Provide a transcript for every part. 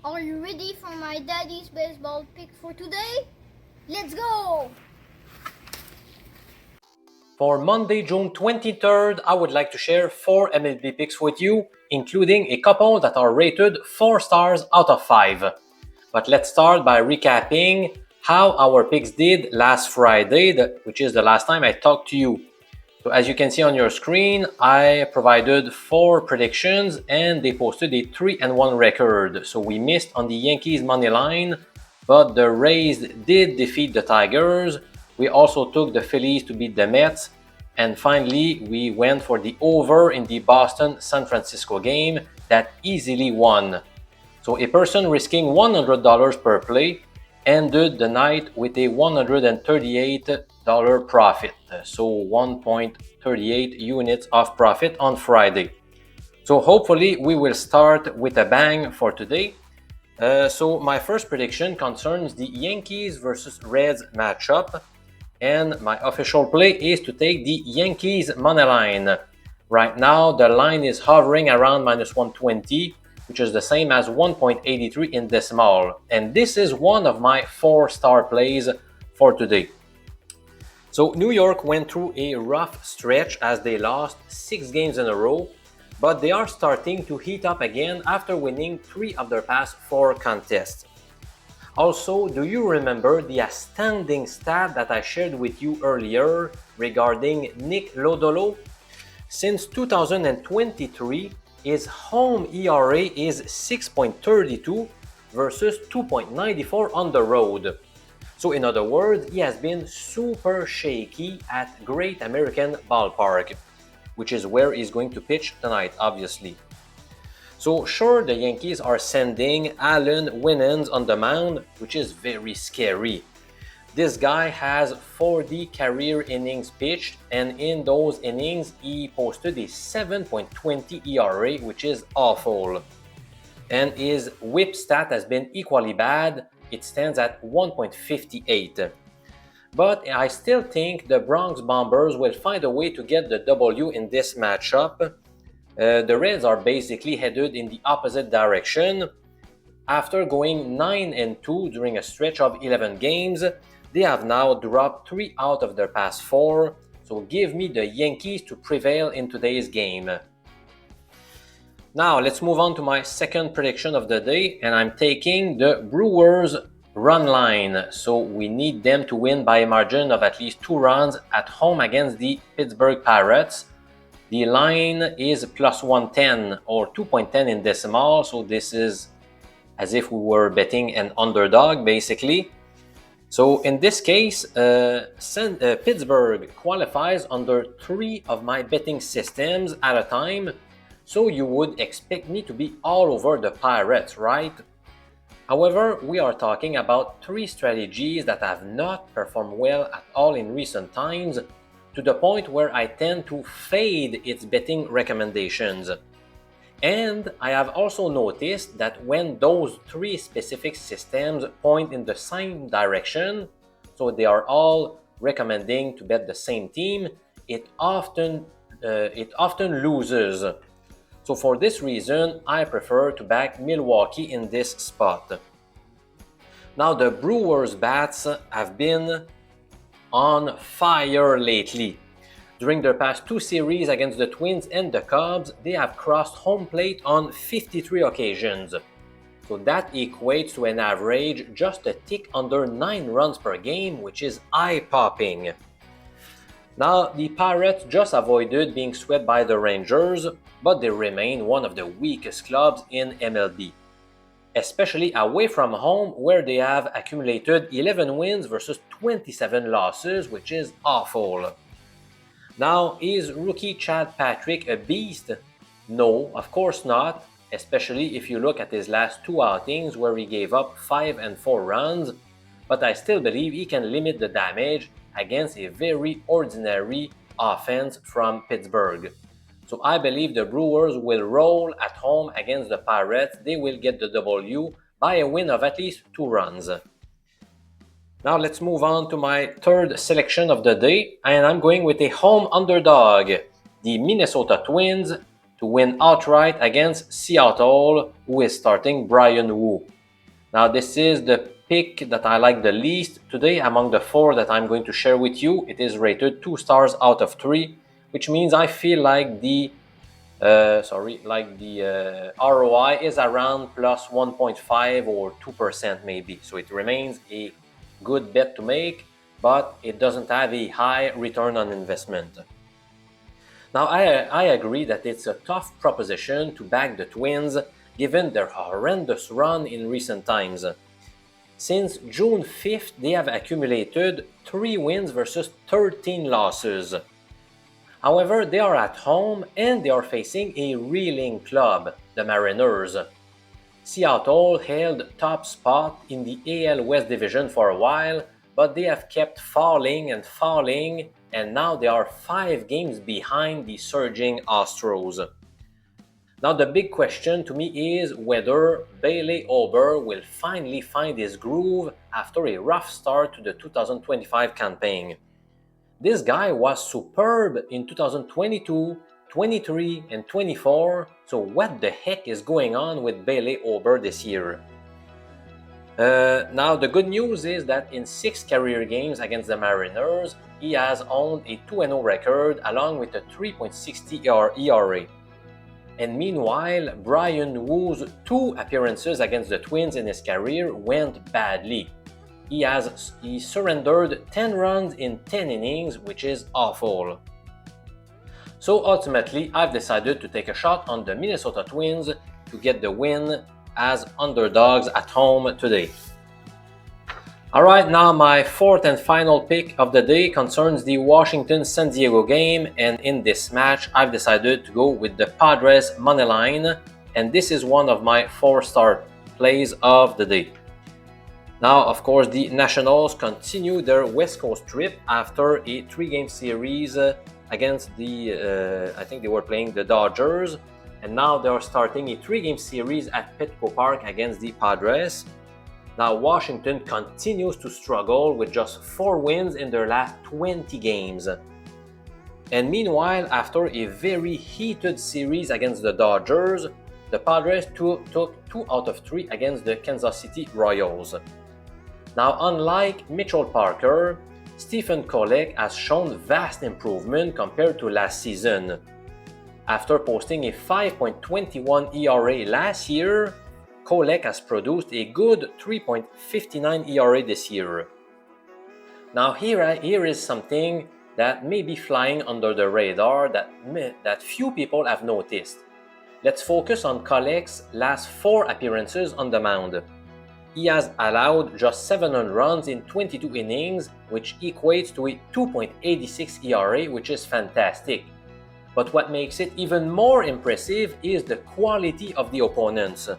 Are you ready for my daddy's baseball pick for today? Let's go! For Monday, June 23rd, I would like to share 4 MLB picks with you, including a couple that are rated 4 stars out of 5. But let's start by recapping how our picks did last Friday, which is the last time I talked to you. So as you can see on your screen, I provided 4 predictions and they posted a 3-1 record. So we missed on the Yankees money line, but the Rays did defeat the Tigers. We also took the Phillies to beat the Mets. And finally, we went for the over in the Boston-San Francisco game that easily won. So a person risking $100 per play ended the night with a $138 profit, so 1.38 units of profit on Friday. So hopefully we will start with a bang for today. So my first prediction concerns the Yankees versus Reds matchup, and my official play is to take the Yankees money line. Right now the line is hovering around minus 120, which is the same as 1.83 in decimal. And this is one of my 4-star plays for today. So New York went through a rough stretch as they lost 6 games in a row, but they are starting to heat up again after winning 3 of their past 4 contests. Also, do you remember the astounding stat that I shared with you earlier regarding Nick Lodolo? Since 2023, his home ERA is 6.32 versus 2.94 on the road. So in other words, he has been super shaky at Great American Ballpark, which is where he's going to pitch tonight, obviously. So sure, the Yankees are sending Alan Winans on the mound, which is very scary. This guy has 40 career innings pitched, and in those innings, he posted a 7.20 ERA, which is awful. And his whip stat has been equally bad. It stands at 1.58. But I still think the Bronx Bombers will find a way to get the W in this matchup. The Reds are basically headed in the opposite direction. After going 9-2 during a stretch of 11 games, they have now dropped 3 out of their past 4, so give me the Yankees to prevail in today's game. Now let's move on to my second prediction of the day, and I'm taking the Brewers run line. So we need them to win by a margin of at least 2 runs at home against the Pittsburgh Pirates. The line is plus 110 or 2.10 in decimal, so this is as if we were betting an underdog basically. So in this case, Pittsburgh qualifies under 3 of my betting systems at a time, so you would expect me to be all over the Pirates, right? However, we are talking about 3 strategies that have not performed well at all in recent times, to the point where I tend to fade its betting recommendations. And I have also noticed that when those 3 specific systems point in the same direction, so they are all recommending to bet the same team, it often loses. So for this reason, I prefer to back Milwaukee in this spot. Now the Brewers bats have been on fire lately. During their past 2 series against the Twins and the Cubs, they have crossed home plate on 53 occasions. So that equates to an average just a tick under 9 runs per game, which is eye-popping. Now, the Pirates just avoided being swept by the Rangers, but they remain one of the weakest clubs in MLB. Especially away from home, where they have accumulated 11 wins versus 27 losses, which is awful. Now, is rookie Chad Patrick a beast? No, of course not, especially if you look at his last 2 outings where he gave up 5 and 4 runs, but I still believe he can limit the damage against a very ordinary offense from Pittsburgh. So I believe the Brewers will roll at home against the Pirates. They will get the W by a win of at least 2 runs. Now let's move on to my third selection of the day, and I'm going with a home underdog, the Minnesota Twins, to win outright against Seattle, who is starting Bryan Woo. Now, this is the pick that I like the least today among the 4 that I'm going to share with you. It is rated 2 stars out of 3, which means I feel like the ROI is around plus 1.5 or 2% maybe. So it remains a good bet to make, but it doesn't have a high return on investment. Now, I agree that it's a tough proposition to back the Twins given their horrendous run in recent times. Since June 5th, they have accumulated 3 wins versus 13 losses. However, they are at home and they are facing a reeling club, the Mariners. Seattle held top spot in the AL West Division for a while, but they have kept falling, and now they are 5 games behind the surging Astros. Now, the big question to me is whether Bailey Ober will finally find his groove after a rough start to the 2025 campaign. This guy was superb in 2022, 23, and 24, so what the heck is going on with Bailey Ober this year? Now, the good news is that in 6 career games against the Mariners, he has owned a 2-0 record along with a 3.60 ERA. And meanwhile, Bryan Woo's 2 appearances against the Twins in his career went badly. He surrendered 10 runs in 10 innings, which is awful. So ultimately, I've decided to take a shot on the Minnesota Twins to get the win as underdogs at home today. Alright, now my 4th and final pick of the day concerns the Washington-San Diego game, and in this match I've decided to go with the Padres money line, and this is one of my 4-star plays of the day. Now, of course, the Nationals continue their West Coast trip after a 3-game series against the, I think they were playing the Dodgers, and now they are starting a 3-game series at Petco Park against the Padres. Now, Washington continues to struggle with just 4 wins in their last 20 games. And meanwhile, after a very heated series against the Dodgers, the Padres took 2 out of 3 against the Kansas City Royals. Now, unlike Mitchell Parker, Stephen Kolek has shown vast improvement compared to last season. After posting a 5.21 ERA last year, Kolek has produced a good 3.59 ERA this year. Now here is something that may be flying under the radar that few people have noticed. Let's focus on Kolek's last 4 appearances on the mound. He has allowed just 7 runs in 22 innings, which equates to a 2.86 ERA, which is fantastic. But what makes it even more impressive is the quality of the opponents.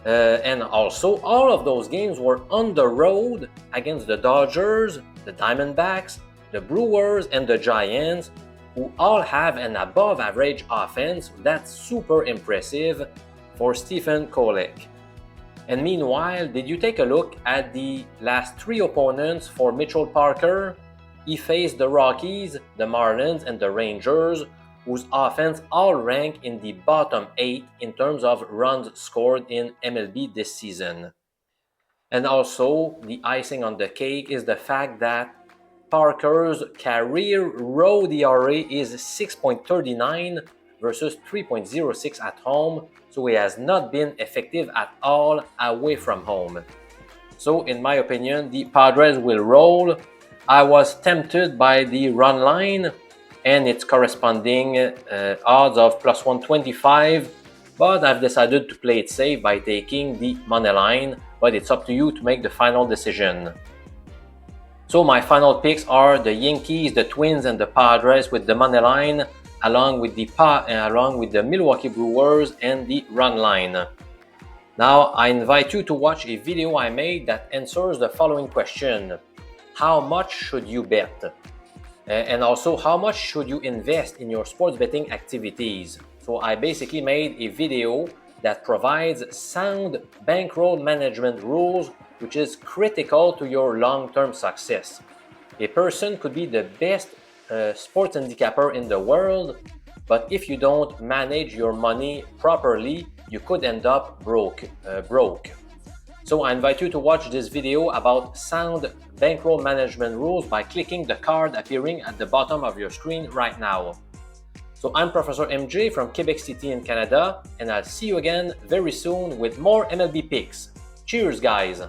And also, all of those games were on the road against the Dodgers, the Diamondbacks, the Brewers, and the Giants, who all have an above-average offense. That's super impressive for Stephen Kolek. And meanwhile, did you take a look at the last 3 opponents for Mitchell Parker? He faced the Rockies, the Marlins, and the Rangers, whose offense all rank in the bottom 8 in terms of runs scored in MLB this season. And also, the icing on the cake is the fact that Parker's career road ERA is 6.39 versus 3.06 at home, so he has not been effective at all away from home. So, in my opinion, the Padres will roll. I was tempted by the run line and its corresponding odds of plus 125, but I've decided to play it safe by taking the money line, but it's up to you to make the final decision. So my final picks are the Yankees, the Twins, and the Padres with the money line, along with the Milwaukee Brewers and the run line. Now I invite you to watch a video I made that answers the following question: how much should you bet? And also, how much should you invest in your sports betting activities? So I basically made a video that provides sound bankroll management rules, which is critical to your long-term success. A person could be the best sports handicapper in the world, but if you don't manage your money properly, you could end up broke. So I invite you to watch this video about sound bankroll management rules by clicking the card appearing at the bottom of your screen right now. So I'm Professor MJ from Quebec City in Canada, and I'll see you again very soon with more MLB picks. Cheers, guys!